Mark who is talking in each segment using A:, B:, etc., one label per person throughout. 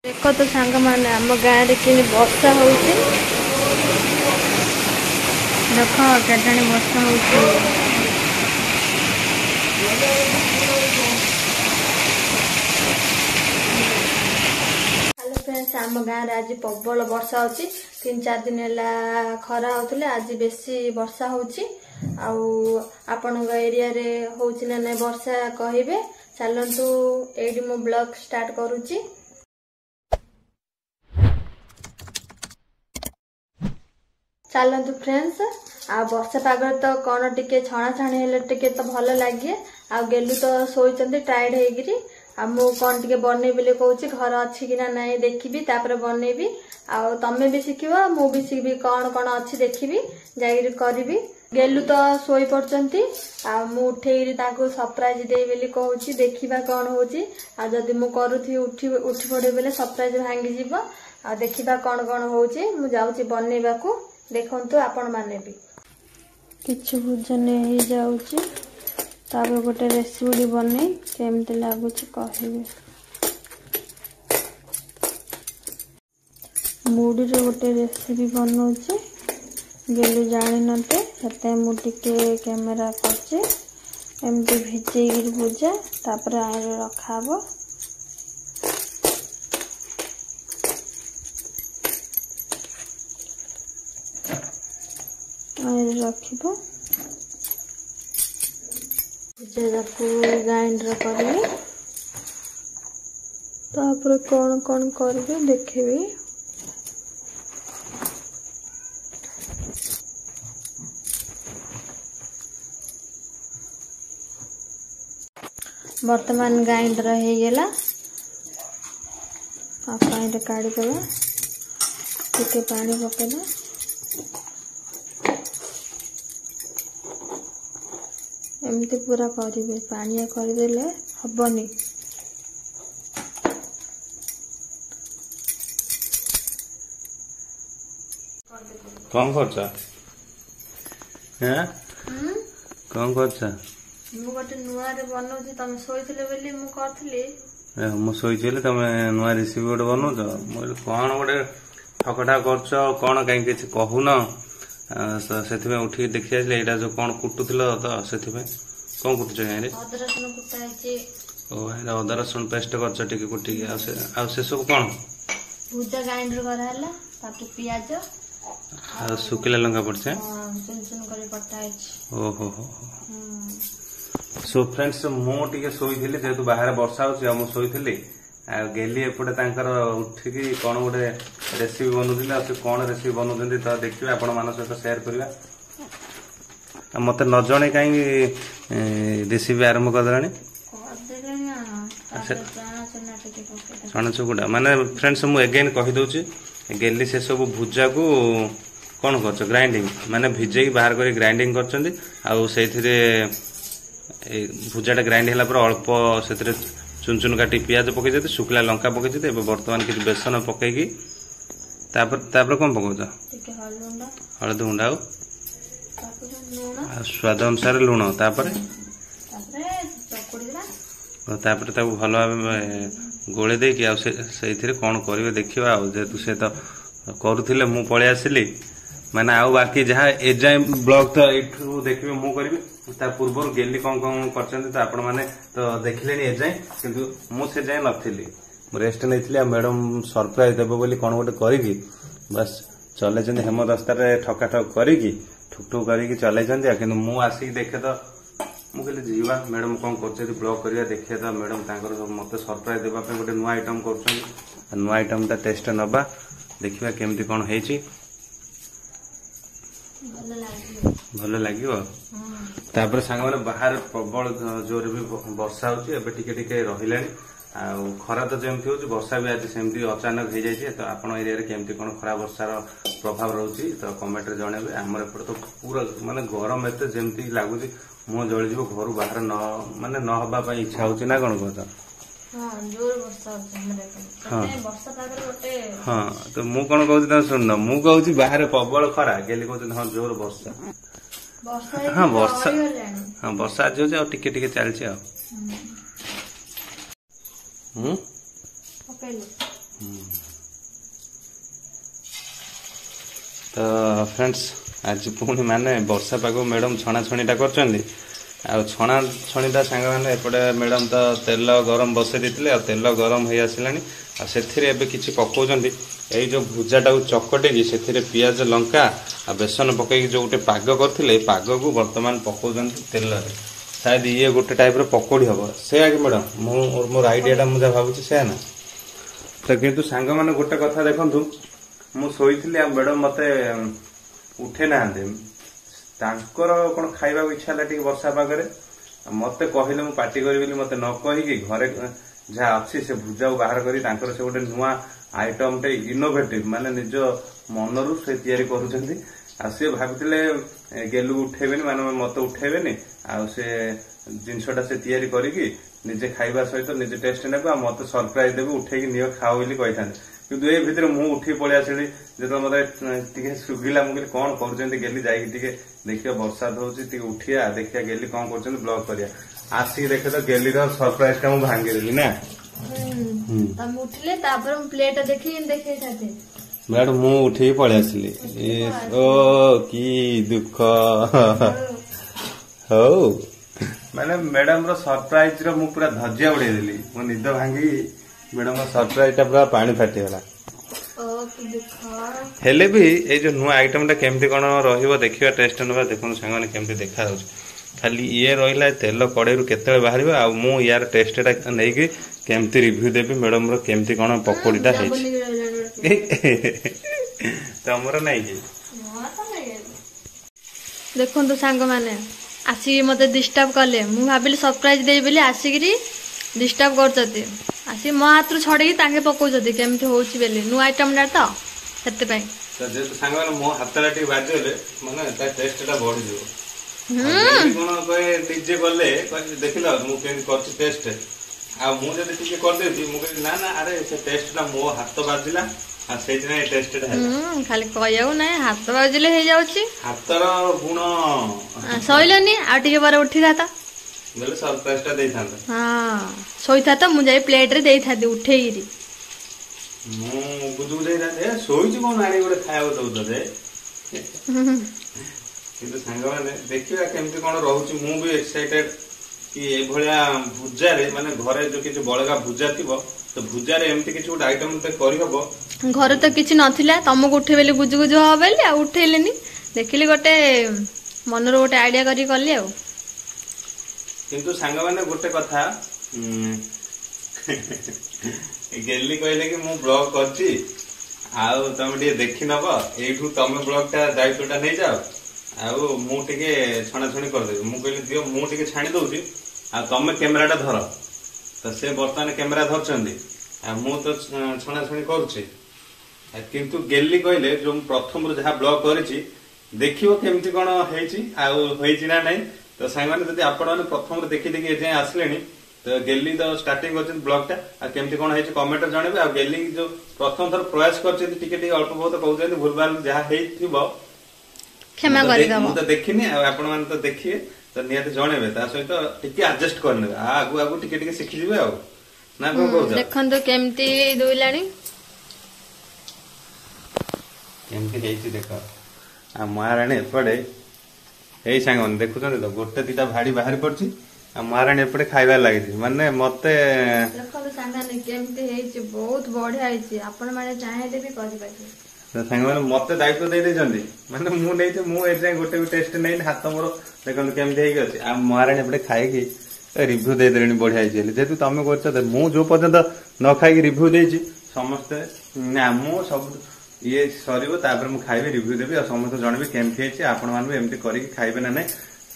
A: देख तो सांग मैंने आम गाँव कि वर्षा हो देख के वर्षा हो हेलो फ्रेंड्स आम गाँव आज प्रबल वर्षा होची 3-4 दिन है खरा होते आज बेसी वर्षा होची आपण एरिया रे होची ना नहीं वर्षा कहिबे चलतु एडी मो ब्लॉग स्टार्ट करूची। चलतु फ्रेंड्स आ वर्षा पाग तो कौन टिके छणा छाणी हेले टिके तो भल लगे आ गेलु तो सोईचंदी टाइड हेगिरी आ मु कौन टिके बने बोले कहूची घर अच्छी कि ना नहीं देखिबी तापर बनेबी आ तमे भी शिखिबो मु भी शिखबी कौन कौन अच्छी देखिबी जागिरी करबी। गेलु तो सोई पड़चंती आ मु उठेइरी ताको सरप्राइज देई बोली कहूची देखिबा कौन होची आ जदी मु करूथी उठी पड़े बोले सरप्राइज भांगी जीवो आ देखिबा कौन कौन होची मु जाउची बनेबाकू देखंतु आपण माने भी किछु भोजन हो जाउची ताबे गोटे रेसिपी बने केमते लागुची कहिबे। मुड़ी रे गोटे रेसिपी बनौची गेलु जानि नते सते मु टिके कैमरा करचे एमती भिजे गिर भुजा तापर आइरे रखाबो। आइरे रखिबो भुजाको ग्राइंडर करबे तापर कौन कौन करबे देखबे। वर्तमान ग्राइंडर हो गला पानी काढ़ी देवा टिके पानी पकेला एमती पूरा करेंगे पानिया करदेले हबनी।
B: कौन करछा हैं कौन करछा
A: मु गोटे नुआ रे बनौची तमे सोइथिले बेली मु करथिली
B: मु सोइथिले तमे नुआ रेसिपी गोटे बनौछ मोर कोन गोटे ठकठा करछ कोन काई किछ कहून सेथि में उठी देखि आइले एटा जो कोन कुटुथिलो त सेथि में कोन कुटछ गाय रे
A: अदरक रसुन कुटा है
B: ओ एटा अदरक रसुन पेस्ट करछ टिके कुटी आ से सब कोन
A: भुजा ग्राइंडर करा हला ताकि प्याज
B: आ सुकिला लंका पड़छ
A: चुन चुन करे पट्टा है।
B: ओहो हो सो फ्रेंड्स मु टिके सोईथिली जेतु बाहर वर्षा होची आ मु सोईथिली आ गेली एपटे तांकर उठिकी कोन गोटे रेसिपी बनउथिले आ से कोन रेसिपी बनउथंती त देखिबे आपण मान सहित शेयर करबा आ मते न जणे काई रेसिपी आरंभ कर दलानी चना चुकुटा माने फ्रेंड्स मु अगेन कहि दउची गेली से सब भुजा को कोन करछ ग्राइंडिंग माने भिजे बाहर करी ग्राइंडिंग करचंदी आ सेथिरे भुजाटा ग्राइंड होला पर अल्प से चुन चुन काटी प्याज पकई देते शुक्ला लंका पकई देते बर्तमान किसी बेसन पकईकी तापर कौन पकाउछ हलदी गुंडा स्वाद अनुसार लुण तापर भल भाव गोले देकी से कौन करेंगे देखा जेहेतु से तो करुले मु पलि आसिली माने आउ बाकी जहाँ एजाए ब्लॉग तो एठू देखिए मु करी ता पूर्व गेली कौन कौन कर आपण मैंने तो देखिले एजाए किंतु मु से जाए नथिली रेस्ट नहीं मैडम सरप्राइज देव बोली कौन गोटे करी बस चले हेम दस्तार ठका ठक करी ठुक ठुक करी चले कि मु आसिक देखे तो मु कहली जीवा मैडम कौन कर ब्लॉग करिया देखिए तो मैडम मत सरप्राइज देवाई गोटे नुआ आइटम कर नुआ आइटम ता टेस्ट नबा देखिया केमती कौन है भल लगे तापर सांग मैंने बाहर प्रबल जोर भी वर्षा होके रहा खरा तो जमी हो वर्षा भी आज सेमती अचानक हो जाए तो आप एरिया केमती कौन खरा वर्षार प्रभाव रोचे तो कमेंट रे जनइबे आमर एपटे तो पूरा माने गरम एत जमी लगुच मुह जलिज घर बाहर न माने न हवा इच्छा होची ना कौन कहता हाँ तो मु कौन कहूँ शुण मु कहूँ बाहर प्रबल खरा गेली कहते हाँ जोर वर्षा हाँ वर्षा हाँ वर्षा आज हो टिके टिके चलती तो फ्रेंड्स आज पुणी माने वर्षा पाग मैडम छणाछणीटा कर छणाछणीटा सांग मैंने एपटे मैडम तो तेल गरम बसई देते तेल गरम हो आसला से किसी पकाउं यही जो भुजाटा चकटे से पियाज लंका आ बेसन पकई जो गोटे पाग करते पाग को बर्तमान पकाउं तेल शायद ये गोटे टाइप पकोड़ी हम से आगे मैडम मोर आइडियाटा मुझे भावुँ से ना तो किंतु सांग मैंने गोटे कथा देखूँ मु शोई मैडम मत उठे ना कौन खाइबा इच्छा है वर्षा पागरे मत कहले पार्टी करी मत न कहीकि घरे जहाँ अच्छी से भुजा बाहर करी से गोटे नुआ आइटम टे इनोवेटिव माने निज मनरू से तैयारी करुछंती आ से भाबुतिले गेलु उठेबेनी माने मत उठेबेनी आ से जिनसटा से तैयारी करिकि निजे खाइबा सहित निजे टेस्ट नेबे आ मत सरप्राइज देबे उठेकी नियो खाओ बोली कहिथान किंतु ए भितर मु उठी पळे आसिली जेतो मते टिके सुगिला मु कोन करूछंती गेली जाई टिके देखिया वर्षा होउची टिके उठिया देखिया गेली कोन करूछंती ब्लॉग करिया आसी देखे तो गेली रो सरप्राइज का मु भांगी देली ना
A: तम उठले तापर हम प्लेट देखि देखे थाते
B: मैडम मु उठी पळे आसिली ओ की दुख हो माने मैडम रो सरप्राइज रो मु पूरा धज्जिया उड़े देली मो निद भांगी मैडम रो सरप्राइज टा पूरा पानी फाटी गला
A: ओ की दुख
B: हेले भी ए जो नुआ आइटम टा केमती कोन रहिबो देखिबा टेस्ट नबा देखुन संगने केमती देखा जाउछ खाली ये रहिला तेल कड़ेरु केते बाहरिबा आ मु यार टेस्ट टा नै कि केमती रिव्यू देबी मैडम रो केमती कोन पकोड़ीटा हेछि तमरो नै कि
A: देखो तो सांग माने आसिक मते डिस्टर्ब कले मु भाबिली सरप्राइज देई बेली आसिक डिस्टर्ब करछथि आसी मो हाथ छड़े तांगे पकाउछथि केमती होउछि बेली नु आइटम डा तो सेते पई
B: तो जे सांग माने मो हाथला टी बाजले माने ता टेस्ट टा बढ़ी जो कोन कहे डीजे गले देखिलो मु केन करछि टेस्ट आ मु जदि टिके कर देती मु कहि ना ना अरे से टेस्ट टा मो हाथ बाजिला आ सेति नै टेस्ट टा
A: खाली कहयाउ नै हाथ बाजिले हे जाउछि
B: हाथर गुण
A: सइलनी आ टिके बार उठी रहता
B: बोले सरप्राइज टा देई थांता
A: हां सोइथा त मु जाई प्लेट रे देई थादी उठेईरी
B: मु बुझु देई रे सोइछि कोन आड़ी गोटे खाइबो दउ दे किंतु सांग माने देखिबा केमती कोन रहउछि मु भी एक्साइटेड कि ए भलिया भुजा रे माने घरे जो किछ बळगा भुजा थिबो तो भुजा रे एमती किछ गोटे आइटम ते करि हबो
A: घर तो किछि नथिला तमको उठे बेली गुजु गुजु हो बेली आ उठेलेनी देखिली गोटे मनरो गोटे आइडिया करी करली आ
B: किंतु सांग माने गोटे कथा गेली कहले कि मु ब्लॉग करछि आउ तमे टे देखि नब एठू तमे ब्लॉग टा दायित्वटा नै जाओ आउ मु टिके छणाछणी कर देबी मु कहली दियो मु टिके छाणी दउछि आ तमे कैमराटा धर तो से बर्तमान कैमरा धरछन्दी आ मु तो छणाछणी करूछि किंतु गेली कहले जो प्रथम रो जहा ब्लॉग करिछि देखियो केमती कोन हेछि आ होइछि ना नै तो सांग माने जदि आपण माने प्रथम रो देखि देखि एजे आसलेनी तो गेली तो स्टार्टिंग करछन ब्लॉग टा आ केमती कोन हेछि कमेंट जणेबे आ गेली जो प्रथम थर प्रयास करछन टिके टिके अल्प बहुत कहउछन भूलभाल जहा हेथिबो क्षमा करि दम मु तो देखिनी आ आपण माने तो देखिए तो नियत जणेबे ता सहित टिके एडजस्ट करने आ आगु आगु टिके टिके सिखि जिवे आ ना कोन कहउछ
A: देखन तो केमती दोइलानी
B: केमती हेछि देखो आ महाराणी एपड़े एई सांगन देखुछन तो गोटे दिटा भाड़ी बाहर पड़छि आ महाराणी एपड़े खाइबा लागि माने मते
A: देखो तो सांगाने केमती हेछि बहुत बढ़िया हेछि आपण माने चाहेले भी करि पाछे
B: तो सांग माने मते दायित्व दे देछन्ती माने मु नै छै मु ए जाय गोटे भी टेस्ट नै हाथ मोर देखन केमती हेइ अछि आ महाराणी एपड़े खाइ कि रिव्यू दे देलेनी बढ़िया हेछि जेतु तमे करछ मु जो पर्यंत न खाइ रिव्यू देछि समस्त ना मु सब ये सरीबो तापर मु खाइबे रिव्यू देबी आ समस्त जणबी केमती हेछि आपण मान भी एमती करी खाइबे ना नै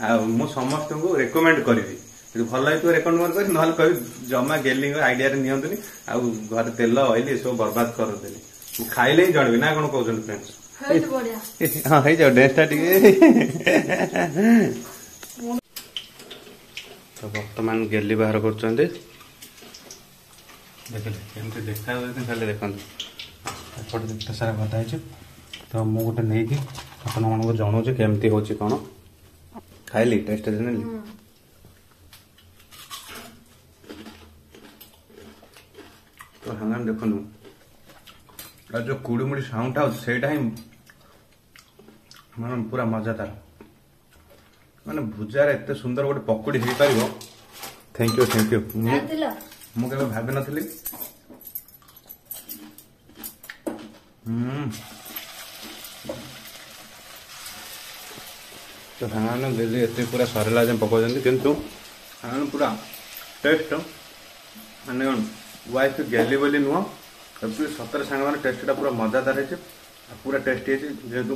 B: आ मु समस्त को रेकमेंड करबी जे भल लाइ तो रेकमेंड कर नहल कहि जमा गेलिंग आइडिया रे नियंतनी आ घर तेल ऑयल सब बर्बाद कर देली मु खाइले ही जणबी ना कोन कहउछन फ्रेंड्स
A: हेइ बढ़िया
B: हां हेइ जाओ डेस्टा टिके तो वर्तमान गेली बाहर करछन्ते देखले केमती देखा होय खाली देखन एपटे देखते सारा कथा है तो मु गोटे नहीं कि अपन मन को जनाऊँ केमती हो कौन खाइली टेस्ट देनेली तो हंगान देखु जो कुड़ीमुड़ी साउंड सेटा ही माने पूरा मजादार माने भुजार एते सुंदर गोटे पकोड़ी हो पार। थैंक यू मुझे भाव नी। तो सामान एत पूरा सरला जो पकाउं किंतु पूरा टेस्ट माने वाइफ गेली बोली नुह सतर सांग मैंने टेस्टा पूरा मजादार है पूरा टेस्ट है जेहेतु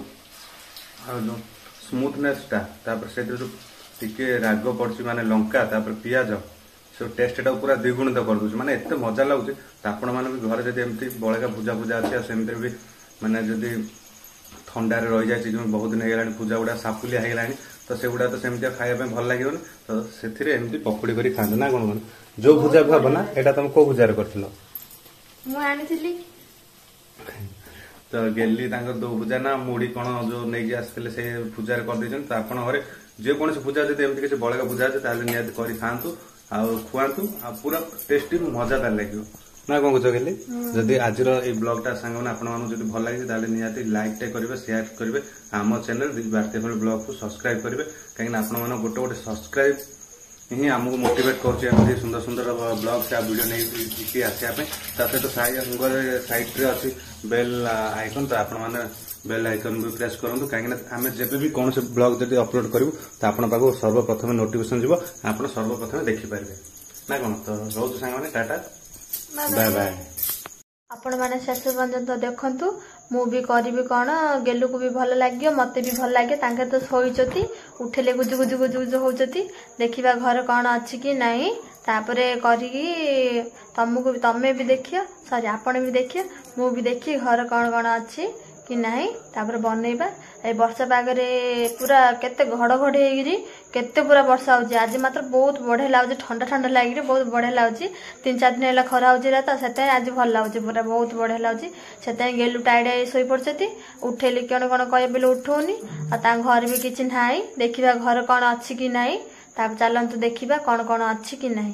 B: जो स्मूथनेसटा से जो टिके राग पड़ी माने लंका पियाज से टेस्टा पूरा द्विगुणित कर दूसरी माने एत मजा लगुच। आपण मैंने भी घर जब एमती बड़का पूजा पूजा अच्छी सेमती भी माने जदि थंडार रही जाए बहुत दिन हो पूजा गुड़ा सापुलिया हो गलानी तो से गुड़ा तो सेमती खायापी भल लगे तो से एमती पकोड़ी कर खाते ना कौन कौन जो भुजा भाव ना यहाँ तुम कौ भुजार कर तो गेली दो पूजा ना मुड़ी कौन जो नहीं आसते से पूजा कर तो आप घरे जेकोसी पूजा जब एमती किसी बड़का पूजा अच्छे निहत कर खातु खुआतु पूरा टेस्टी मजादार लगे ना कौन कह गेली जदि आज ब्लॉगटा सांग मैंने भल लगे निहत लाइक टे करेंगे शेयर करेंगे आम चैनल भारतीय फैमिली ब्लॉग को सब्सक्राइब करेंगे कहीं आप गोटे गोटे सब्सक्राइब ही आमको मोटिवेट कर सुंदर सुंदर ब्लॉग से वीडियो नहीं आसापी सहित साइड रे अच्छी बेल आइकन तो आपने बेल आइकन भी प्रेस करूँ कहीं आम जब भी कौन से ब्लॉग जब अपलोड करूँ तो आपन पाक सर्वप्रथम नोटिफिकेशन जीव आप सर्वप्रथम देखिपारे ना कौन। तो रोज सांग टाटा बाय बाय।
A: आपण मैंने शेष पर्यंत देखु मुझे करी कौन गेलू को भी भल लगे मत भी भल लगे तो शोचती उठेले गुजु गुजु गुजु गुजु होती देखा घर कौन अच्छी कि नहीं तापर करी तुमको तमें भी देखिए सॉरी आपण भी देखिए मु भी देखी घर कौन कौन अच्छी कि नहीं तापर बनइबा। ए वर्षा पागरे पूरा केते घड़घड़ी होगी केते पूरा वर्षा होची आज मात्र बहुत बढ़िया लाଗୁଛି ठंडा ठंडा लगी बहुत बढ़िया लाଗୁଛି 3-4 दिन है खरा होची तो से आज भल लाଗୁଛି पूरा बहुत बढ़िया लाଗୁଛି से गेलु टाइड शोई पड़ती उठेली कौन कौन कह बोले उठौनी घर भी किसी ना देखा घर कौन अच्छी कि नहीं चलतु देखा कौन कौन अच्छी कि नहीं।